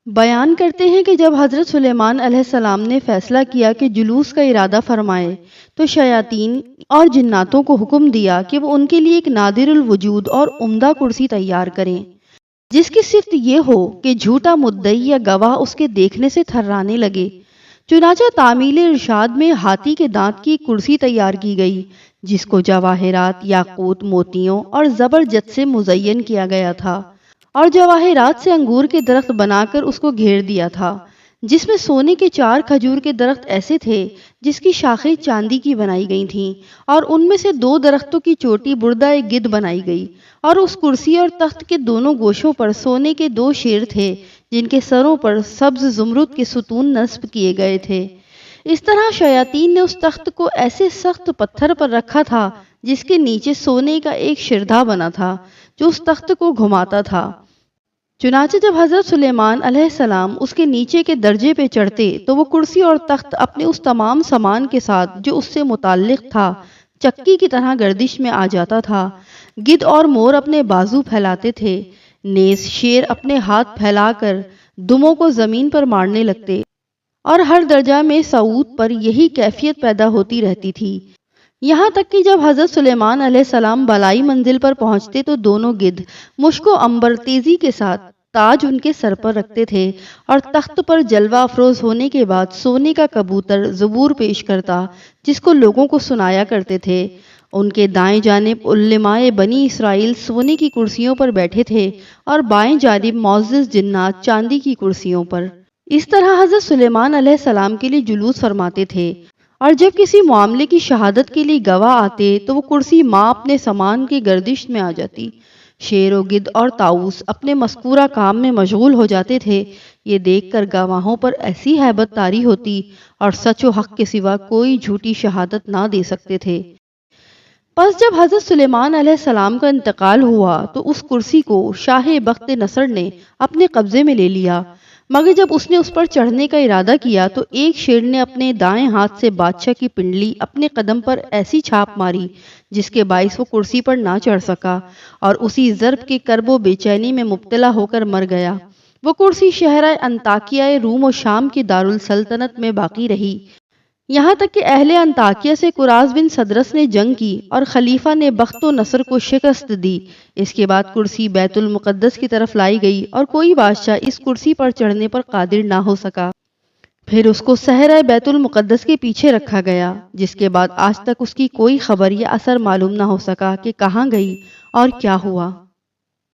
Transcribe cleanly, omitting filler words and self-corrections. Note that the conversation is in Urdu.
بیان کرتے ہیں کہ جب حضرت سلیمان علیہ السلام نے فیصلہ کیا کہ جلوس کا ارادہ فرمائے تو شیاطین اور جناتوں کو حکم دیا کہ وہ ان کے لیے ایک نادر الوجود اور عمدہ کرسی تیار کریں، جس کی صرف یہ ہو کہ جھوٹا مدعی یا گواہ اس کے دیکھنے سے تھرانے لگے۔ چنانچہ تعمیل ارشاد میں ہاتھی کے دانت کی کرسی تیار کی گئی، جس کو جواہرات، یاقوت، موتیوں اور زبرجد سے مزین کیا گیا تھا، اور جواہرات سے انگور کے درخت بنا کر اس کو گھیر دیا تھا، جس میں سونے کے 4 کھجور کے درخت ایسے تھے جس کی شاخیں چاندی کی بنائی گئی تھیں، اور ان میں سے 2 درختوں کی چوٹی بردہ گدھ بنائی گئی، اور اس کرسی اور تخت کے دونوں گوشوں پر سونے کے 2 شیر تھے جن کے سروں پر سبز زمرد کے ستون نصب کیے گئے تھے۔ اس طرح شیاطین نے اس تخت کو ایسے سخت پتھر پر رکھا تھا جس کے نیچے سونے کا ایک شردھا بنا تھا جو اس تخت کو گھماتا تھا۔ چنانچہ جب حضرت سلیمان علیہ السلام اس کے نیچے کے درجے پہ چڑھتے تو وہ کرسی اور تخت اپنے اس تمام سامان کے ساتھ جو اس سے متعلق تھا چکی کی طرح گردش میں آ جاتا تھا۔ گدھ اور مور اپنے بازو پھیلاتے تھے، نیز شیر اپنے ہاتھ پھیلا کر دموں کو زمین پر مارنے لگتے، اور ہر درجہ میں صعود پر یہی کیفیت پیدا ہوتی رہتی تھی، یہاں تک کہ جب حضرت سلیمان علیہ السلام بالائی منزل پر پہنچتے تو دونوں گدھ مشک و عنبر تیزی کے ساتھ تاج ان کے سر پر رکھتے تھے، اور تخت پر جلوہ افروز ہونے کے بعد سونے کا کبوتر زبور پیش کرتا جس کو لوگوں کو سنایا کرتے تھے۔ ان کے دائیں جانب علماء بنی اسرائیل سونے کی کرسیوں پر بیٹھے تھے، اور بائیں جانب معزز جنات چاندی کی کرسیوں پر۔ اس طرح حضرت سلیمان علیہ السلام کے لیے جلوس فرماتے تھے، اور جب کسی معاملے کی شہادت کے لیے گواہ آتے تو وہ کرسی ماں اپنے سامان کی گردش میں آ جاتی۔ شیر و گدھ اور طاؤس اپنے مذکورہ کام میں مشغول ہو جاتے تھے، یہ دیکھ کر گواہوں پر ایسی ہیبت طاری ہوتی اور سچ و حق کے سوا کوئی جھوٹی شہادت نہ دے سکتے تھے۔ پس جب حضرت سلیمان علیہ السلام کا انتقال ہوا تو اس کرسی کو شاہ بخت نصر نے اپنے قبضے میں لے لیا، مگر جب اس نے اس پر چڑھنے کا ارادہ کیا تو ایک شیر نے اپنے دائیں ہاتھ سے بادشاہ کی پنڈلی اپنے قدم پر ایسی چھاپ ماری جس کے باعث وہ کرسی پر نہ چڑھ سکا، اور اسی ضرب کے کرب و بے چینی میں مبتلا ہو کر مر گیا۔ وہ کرسی شہرہ انطاکیہ روم و شام کی دارالسلطنت میں باقی رہی، یہاں تک کہ اہل انطاکیہ سے قراظ بن صدرس نے جنگ کی اور خلیفہ نے بخت و نصر کو شکست دی۔ اس کے بعد کرسی بیت المقدس کی طرف لائی گئی اور کوئی بادشاہ اس کرسی پر چڑھنے پر قادر نہ ہو سکا۔ پھر اس کو صحرائے بیت المقدس کے پیچھے رکھا گیا، جس کے بعد آج تک اس کی کوئی خبر یا اثر معلوم نہ ہو سکا کہ کہاں گئی اور کیا ہوا۔